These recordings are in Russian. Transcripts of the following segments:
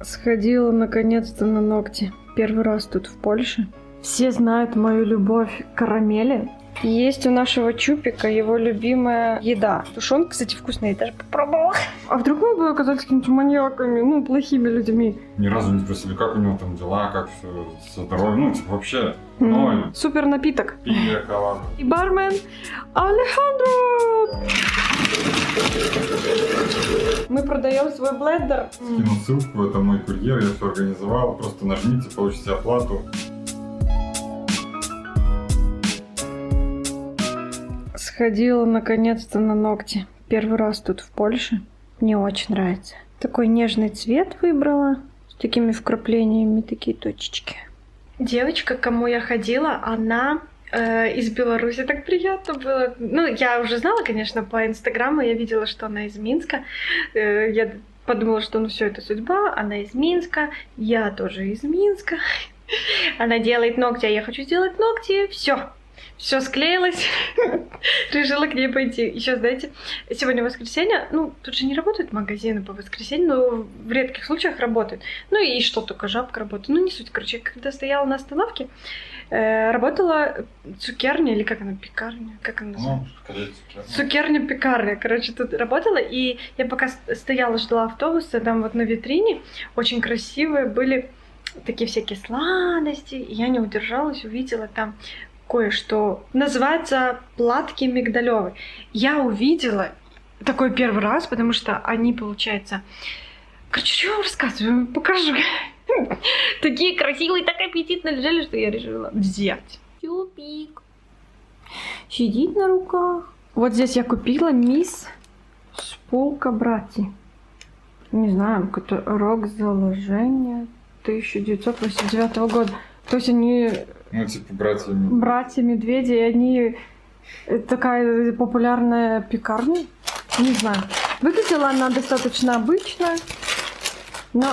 Сходила наконец-то на ногти. Первый раз тут в Польше. Все знают мою любовь к карамели. Есть у нашего Чупика его любимая еда. Тушенка, кстати, вкусная, я даже попробовала. А вдруг мы бы оказались какими-то маньяками, ну, плохими людьми? Ни разу не спросили, как у него там дела, как все со здоровьем, ну, типа, вообще ноль. Супер напиток. Пиво, коллаб. И бармен Алехандро! Мы продаем свой блендер. Скину ссылку, это мой курьер, я все организовал. Просто нажмите, получите оплату. Сходила наконец-то на ногти. Первый раз тут в Польше. Мне очень нравится. Такой нежный цвет выбрала. С такими вкраплениями, такие точечки. Девочка, к кому я ходила, она из Беларуси. Так приятно было. Ну, я уже знала, конечно, по инстаграму. Я видела, что она из Минска. Я подумала, что ну все, это судьба. Она из Минска. Я тоже из Минска. Она делает ногти, а я хочу сделать ногти. Все склеилось. Решила к ней пойти. Еще, знаете, сегодня воскресенье. Ну, тут же не работают магазины по воскресенью, но в редких случаях работают. Ну и что, только жабка работает. Ну, не суть. Короче, когда стояла на остановке, работала цукерня, или как она, пекарня? Как она называется? Ну, скорее цукерня. Цукерня-пекарня. Короче, тут работала. И я пока стояла, ждала автобуса, там вот на витрине очень красивые были такие всякие сладости. И я не удержалась, увидела там кое-что. Называется платки мигдалёвые. Я увидела такой первый раз, потому что они, получается... Короче, что я вам рассказываю? Покажу. Такие красивые, так аппетитно лежали, что я решила взять. Чупик. Сидит на руках. Вот здесь я купила мисс Спулка Брати. Не знаю, какой-то рок заложения 1989 года. То есть они... Ну, типа, братья. Братья-медведи, и они такая популярная пекарня. Не знаю. Выглядела она достаточно обычно. Но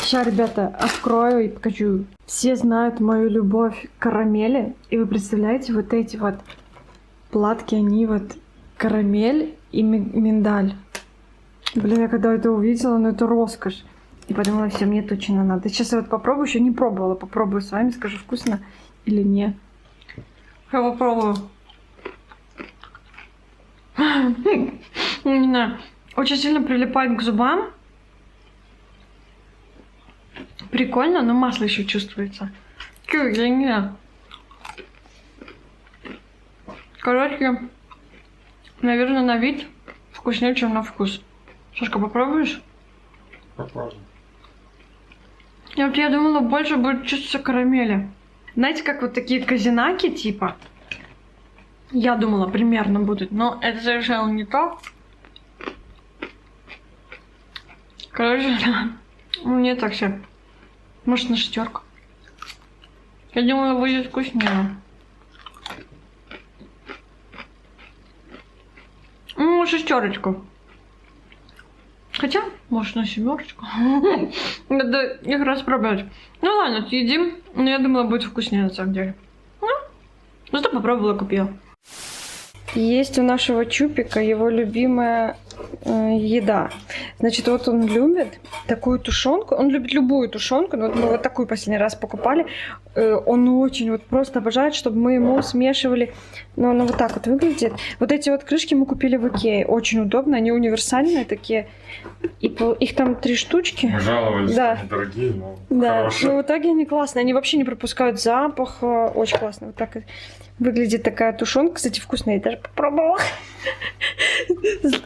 сейчас, ребята, открою и покажу. Все знают мою любовь к карамели. И вы представляете, вот эти вот платки, они вот карамель и миндаль. Блин, я когда это увидела, ну это роскошь. И подумала, все, мне точно надо. Сейчас я вот попробую, еще не пробовала. Попробую с вами, скажу, вкусно или нет. Я попробую. Не знаю, очень сильно прилипает к зубам. Прикольно, но масло еще чувствуется. Чё, я не знаю. Короче, наверное, на вид вкуснее, чем на вкус. Сашка, попробуешь? Попробуй. Я думала, больше будет чувствоваться карамели. Знаете, как вот такие казинаки, типа? Я думала, примерно будут, но это совершенно не то. Короче, мне так все. Может, на 6. Я думаю, будет вкуснее. Ну, 6. Хотя, может, на 7. Надо их распробовать. Ну ладно, съедим. Но я думала, будет вкуснее на самом деле. Ну, зато попробовала, купила. Есть у нашего Чупика его любимая еда. Значит, вот он любит такую тушенку. Он любит любую тушенку. Но вот мы вот такую последний раз покупали. Он очень вот просто обожает, чтобы мы ему смешивали. Но она вот так вот выглядит. Вот эти вот крышки мы купили в Икее. Очень удобно. Они универсальные такие. И их там 3 штучки. Мы жаловались, да. что они дорогие, но да. хорошие. Ну, в итоге они классные. Они вообще не пропускают запах. Очень классно. Вот так выглядит такая тушенка. Кстати, вкусная. Я даже попробовала.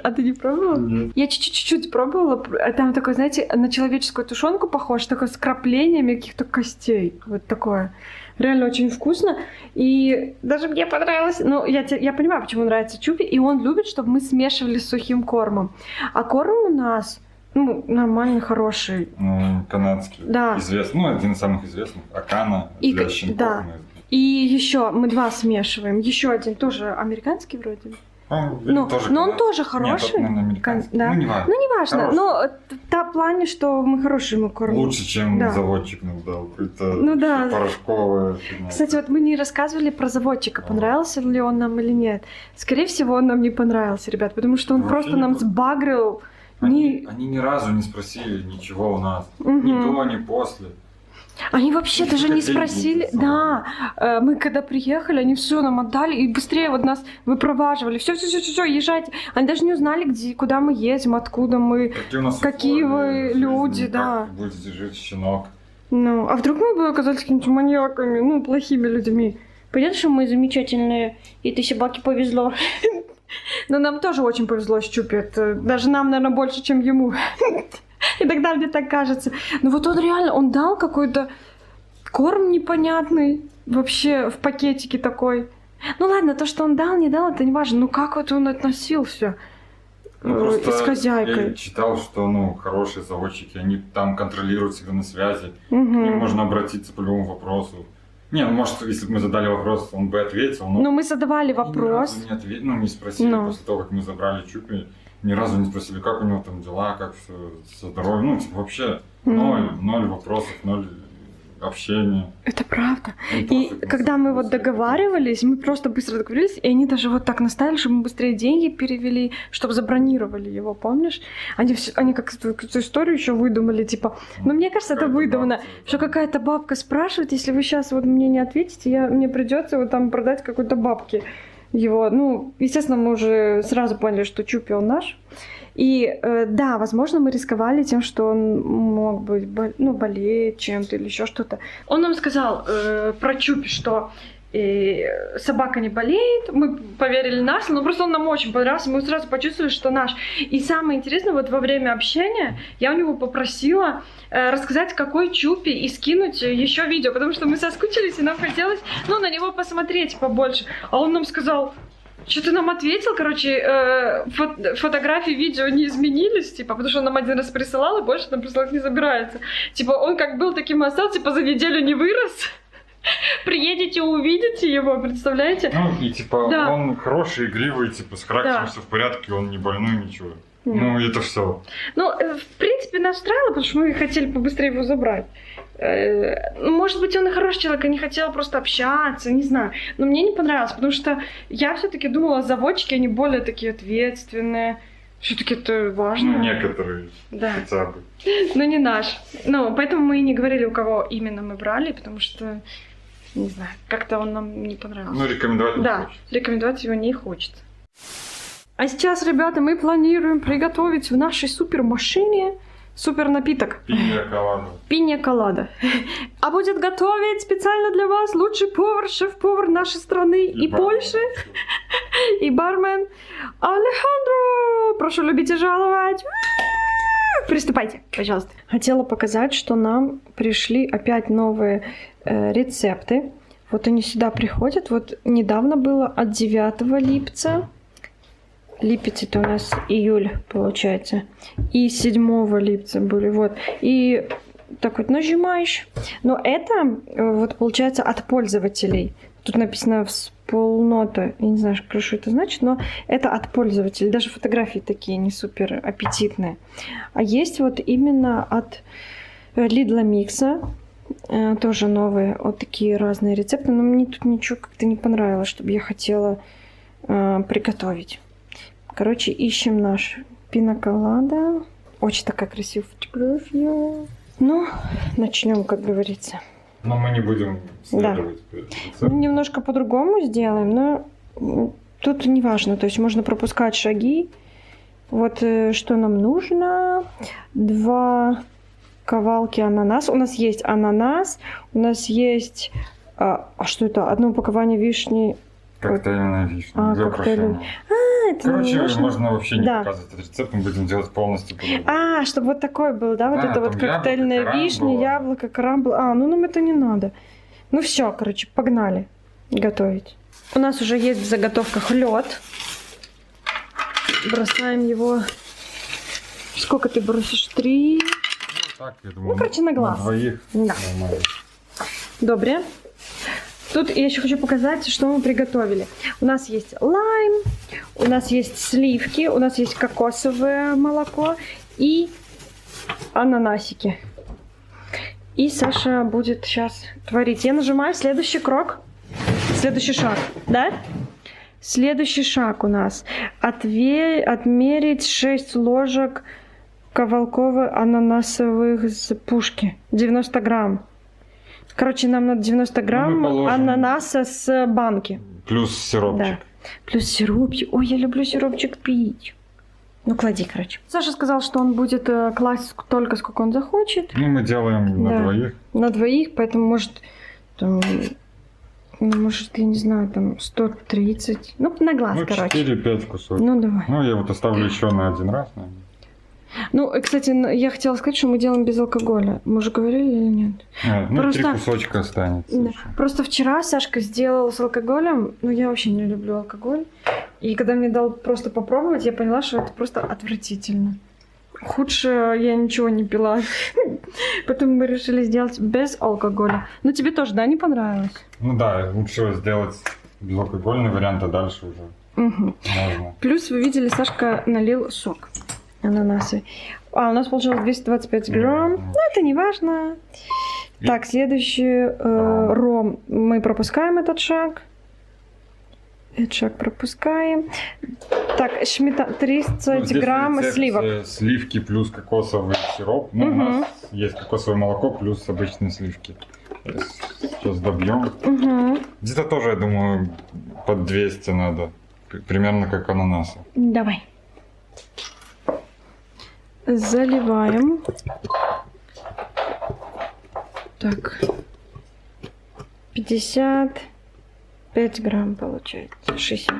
А ты не пробовала? Нет. Я чуть-чуть пробовала. Там такой, знаете, на человеческую тушенку похож. Такое с краплениями каких-то костей. Вот такое. Реально очень вкусно. И даже мне понравилось. Ну, я понимаю, почему нравится Чупи. И он любит, чтобы мы смешивали с сухим кормом. А корм у нас, ну, нормальный, хороший. Ну, канадский. Да. Известный. Ну, один из самых известных. Акана И для щенков. да. И еще мы 2 смешиваем. Еще один тоже американский вроде. Ну, но он тоже хороший. Нет, наверное, американский. Да. Ну, не важно. Ну, не важно. Но в том плане, что мы хороший ему кормим. Лучше, чем да. заводчик нам дал. Это ну, да. порошковая фигня. Кстати, вот мы не рассказывали про заводчика, понравился ли он нам или нет. Скорее всего, он нам не понравился, ребят, потому что он Вообще просто нам сбагрил Они ни разу не спросили ничего у нас. Ни до, ни после. Они вообще даже не спросили. Да, мы когда приехали, они все нам отдали и быстрее вот нас выпроваживали. Все, езжайте. Они даже не узнали, куда мы едем, откуда мы, Какие у нас какие условия вы жизни, люди, да. Как будет жить щенок. Ну, а вдруг мы бы оказались какими-то маньяками, ну, плохими людьми. Понятно, что мы замечательные, и этой собаке повезло. Но нам тоже очень повезло с Чупи. Даже нам, наверное, больше, чем ему. Иногда мне так кажется. Но вот он реально, он дал какой-то корм непонятный. Вообще в пакетике такой. Ну ладно, то, что он дал, не дал, это не важно. Ну как вот он относился с хозяйкой? Я читал, что, хорошие заводчики, они там контролируют, всегда на связи. К ним можно обратиться по любому вопросу. Не, может, если бы мы задали вопрос, он бы ответил. Но мы задавали вопрос. Не спросили после того, как мы забрали Чупи. Ни разу не спросили, как у него там дела, как все со здоровьем. Вообще ноль вопросов, ноль общения. Это правда. И когда мы вот договаривались, мы просто быстро договорились, и они даже вот так наставили, чтобы мы быстрее деньги перевели, чтобы забронировали его, помнишь? Они как эту историю еще выдумали, типа, мне кажется, это выдумано, что какая-то бабка спрашивает, если вы сейчас вот мне не ответите, мне придется вот там продать какой-то бабке его. Естественно, мы уже сразу поняли, что Чупи он наш. И да, возможно, мы рисковали тем, что он мог быть, болеть чем-то или еще что-то. Он нам сказал про Чупи, что собака не болеет, мы поверили на слово, но просто он нам очень понравился, мы сразу почувствовали, что наш. И самое интересное, вот во время общения я у него попросила рассказать, какой Чупи, и скинуть еще видео, потому что мы соскучились, и нам хотелось, на него посмотреть побольше. А он нам сказал... Что ты нам ответил, фотографии, видео не изменились, потому что он нам один раз присылал, и больше нам присылать не собирается. Он как был, таким и остался, за неделю не вырос. Приедете, увидите его, представляете? Он хороший, игривый, с характером все в порядке, он не больной, ничего. Это все. В принципе, нас устраивало, потому что мы хотели побыстрее его забрать. Может быть, он и хороший человек, и не хотел просто общаться, не знаю. Но мне не понравилось, потому что я все-таки думала, заводчики, они более такие ответственные. Все-таки это важно. Некоторые хотя бы. Не наш. Поэтому мы и не говорили, у кого именно мы брали, потому что, не знаю, как-то он нам не понравился. Рекомендовать не хочется. Рекомендовать его не хочется. А сейчас, ребята, мы планируем приготовить в нашей супермашине супер напиток. Пинья-колада. А будет готовить специально для вас лучший повар, шеф-повар нашей страны и Польши. И бармен Алехандро. Прошу любить и жаловать. Приступайте, пожалуйста. Хотела показать, что нам пришли опять новые рецепты. Вот они сюда приходят. Вот недавно было от 9 липца. Липец это у нас июль, получается. И 7 липца были, вот. И так вот нажимаешь. Но это вот получается от пользователей. Тут написано «всполнота». Я не знаю, что это значит, но это от пользователей. Даже фотографии такие не супер аппетитные. А есть вот именно от Lidl Mix. Тоже новые вот такие разные рецепты. Но мне тут ничего как-то не понравилось, чтобы я хотела приготовить. Короче, ищем наш пина-колада. Очень такая красивая фотография. Начнем, как говорится. Но мы не будем следовать рецепту. Немножко по-другому сделаем, но тут не важно. То есть можно пропускать шаги. Вот что нам нужно. 2 ковалки ананаса. У нас есть ананас. У нас есть... что это? Одно упакование вишни. Коктейльная вишня. Можно вообще не показывать этот рецепт, мы будем делать полностью по-другому. Чтобы вот такой был, да? Вот это вот коктейльная вишня, яблоко, карамбула. Нам это не надо. Все, погнали готовить. У нас уже есть в заготовках лед. Бросаем его. Сколько ты бросишь? 3? Так, я думаю, на глаз. На двоих. Да. Добре. Тут я еще хочу показать, что мы приготовили. У нас есть лайм, у нас есть сливки, у нас есть кокосовое молоко и ананасики. И Саша будет сейчас творить. Я нажимаю следующий шаг, да? Следующий шаг у нас. Отмерить 6 ложек Волковы ананасовых с пушки. 90 грамм. Короче, нам надо 90 грамм положим. ананаса с банки. Плюс сиропчик. Да. Плюс сиропчик. Ой, я люблю сиропчик пить. Ну, клади, короче. Саша сказал, что он будет класть только сколько он захочет. Ну, мы делаем Да. на двоих. На двоих, поэтому, может, там, ну, может, я не знаю, там, 130. Ну, на глаз, Ну, короче. 4-5 кусочков. Ну, давай. Ну, я вот оставлю еще на один раз, наверное. Ну, кстати, я хотела сказать, что мы делаем без алкоголя. Мы уже говорили или нет? Ну, Просто- 3 кусочка останется. Да. еще. Просто вчера Сашка сделал с алкоголем. Ну, я вообще не люблю алкоголь. И когда мне дал просто попробовать, я поняла, что это просто отвратительно. Худше я ничего не пила. Поэтому мы решили сделать без алкоголя. Ну, тебе тоже, да, не понравилось? Ну да, лучше сделать безалкогольный вариант, а дальше уже Угу. можно. Плюс, вы видели, Сашка налил сок ананасы. А, у нас получилось 225 грамм. Ну, это не важно. Так, следующий ром. Мы пропускаем этот шаг. Этот шаг пропускаем. Так, сметана 30 Ну, здесь грамм рецепт, сливок. Сливки плюс кокосовый сироп. Ну, у нас есть кокосовое молоко плюс обычные сливки. Сейчас добьем. Угу. Где-то тоже, я думаю, под 200 надо. Примерно как ананасы. Давай. Заливаем. Так. 55 грамм получается. 60.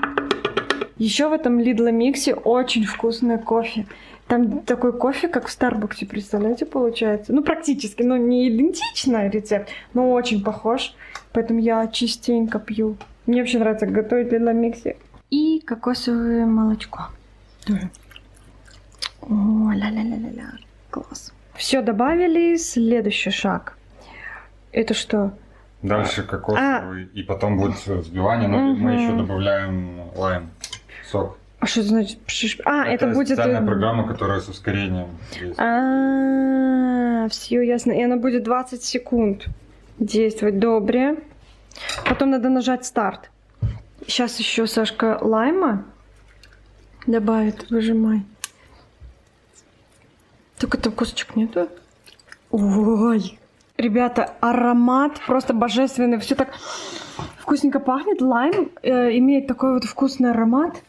Еще в этом Lidl миксе очень вкусный кофе. Там такой кофе, как в Старбаксе, представляете, получается? Ну, практически, ну, не идентичный рецепт, но очень похож. Поэтому я частенько пью. Мне вообще нравится готовить в Lidl миксе. И кокосовое молочко. Тоже. О, ля-ля-ля-ля-ля. Класс. Все добавили. Следующий шаг. Это что? Дальше кокосовый. И потом будет взбивание. Но мы еще добавляем лайм. Сок. А что это значит? Это будет... специальная программа, которая с ускорением есть. Все ясно. И она будет 20 секунд действовать. Добре. Потом надо нажать старт. Сейчас еще Сашка лайма добавит. Выжимай. Только там косточек нету. Ой. Ребята, аромат просто божественный. Все так вкусненько пахнет. Лайм имеет такой вот вкусный аромат.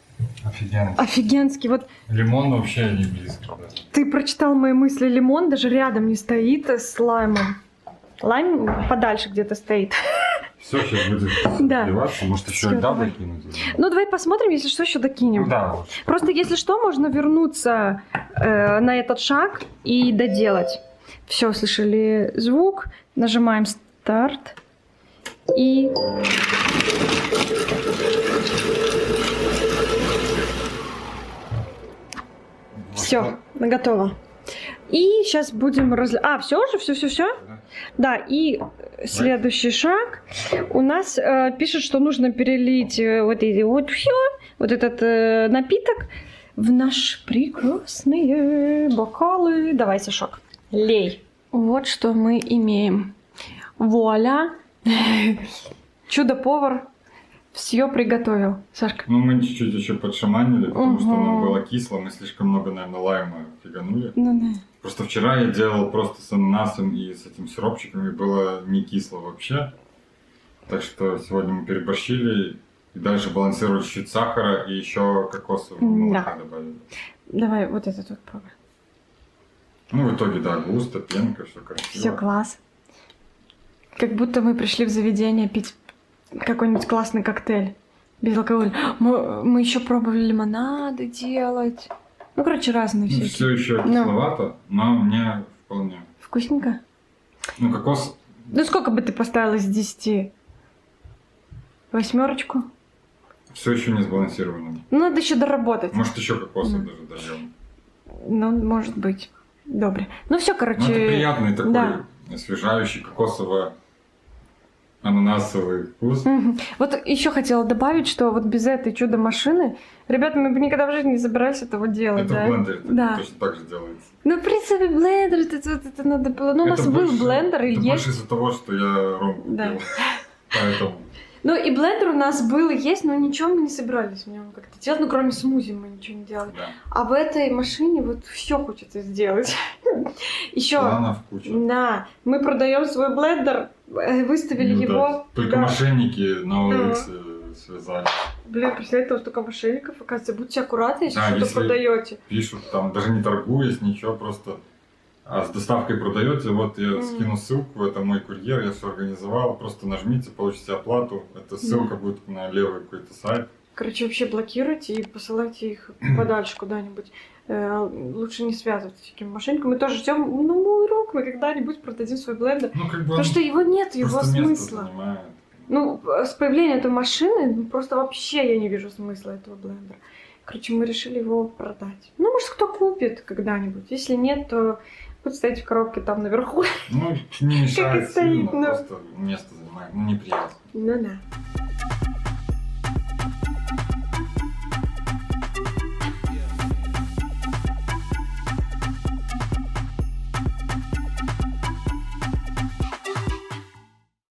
Офигенно. Офигенский. Вот Лимон вообще не близко. Даже. ты прочитал мои мысли. Лимон даже рядом не стоит с лаймом. Лайм подальше где-то стоит. Все, сейчас будет Да. взбиваться. Может, еще Всё, льда давай. докинуть? Ну, давай посмотрим, если что, еще докинем. Ну да. Вот. Просто, если что, можно вернуться на этот шаг и доделать. Все, слышали звук. Нажимаем старт. И... Все, готово. И сейчас будем все уже? Все? Да. Да, и следующий шаг. У нас пишет, что нужно перелить вот этот напиток в наши прекрасные бокалы. Давай, Сашок, лей. Вот что мы имеем. Вуаля! Чудо-повар все приготовил. Сашка. Ну, мы чуть-чуть еще подшаманили, потому что нам было кисло. Мы слишком много, наверное, лайма фиганули. Ну да. Просто вчера я делал просто с ананасом и с этим сиропчиком, и было не кисло вообще. Так что сегодня мы переборщили. И дальше балансировали чуть-чуть сахара и еще кокосового молока добавили. Давай вот этот вот пробуй. Ну, в итоге, да, густо, пенка, все красиво. Все класс. Как будто мы пришли в заведение пить какой-нибудь классный коктейль без алкоголя. Мы еще пробовали лимонады делать. Ну, короче, разные всякие. Все еще кисловато, но мне вполне. Вкусненько? Ну, кокос... Ну, сколько бы ты поставила из 10? 8? Все еще не сбалансировано. Ну, надо еще доработать. Может, еще кокоса даже дольем. Ну, может быть. Добре. Ну, все, короче. Ну, это приятный такой да. освежающий кокосово-ананасовый вкус. Вот еще хотела добавить, что вот без этой чудо-машины, ребята, мы бы никогда в жизни не собирались этого делать, Это да? в блендере Да. точно так же делается. Ну, в принципе, блендер, это надо было... Ну, у нас Это был больше- блендер и это есть. больше из-за того, что я ром купил. Да. Поэтому... Ну и блендер у нас был и есть, но ничего мы не собирались в нем как-то делать, ну кроме смузи мы ничего не делали. Да. А в этой машине вот все хочется сделать. Еще. Планов куча. Да, мы продаем свой блендер, выставили Ну да, его. только да. мошенники на OLX связали. Блин, представляете, там столько мошенников, оказывается, будьте аккуратны, если Да, что-то если- продаете. Пишут, там даже не торгуясь, ничего, просто с доставкой продаете, вот я скину ссылку, это мой курьер, я все организовал, просто нажмите, получите оплату, эта ссылка будет на левый какой-то сайт. Короче, вообще блокируйте и посылайте их подальше куда-нибудь. Лучше не связываться с такими мошенниками. Мы тоже ждем, ну, мой урок, мы когда-нибудь продадим свой блендер. Ну, как бы Потому он что его нет, его просто место смысла. занимает. Ну, с появлением этой машины, ну, просто вообще я не вижу смысла этого блендера. Короче, мы решили его продать. Ну, может, кто купит когда-нибудь. Если нет, то будет стоять в коробке там наверху. Ну, не мешает стоит, сильно, ну. просто место занимает, ну, неприятно. Ну да.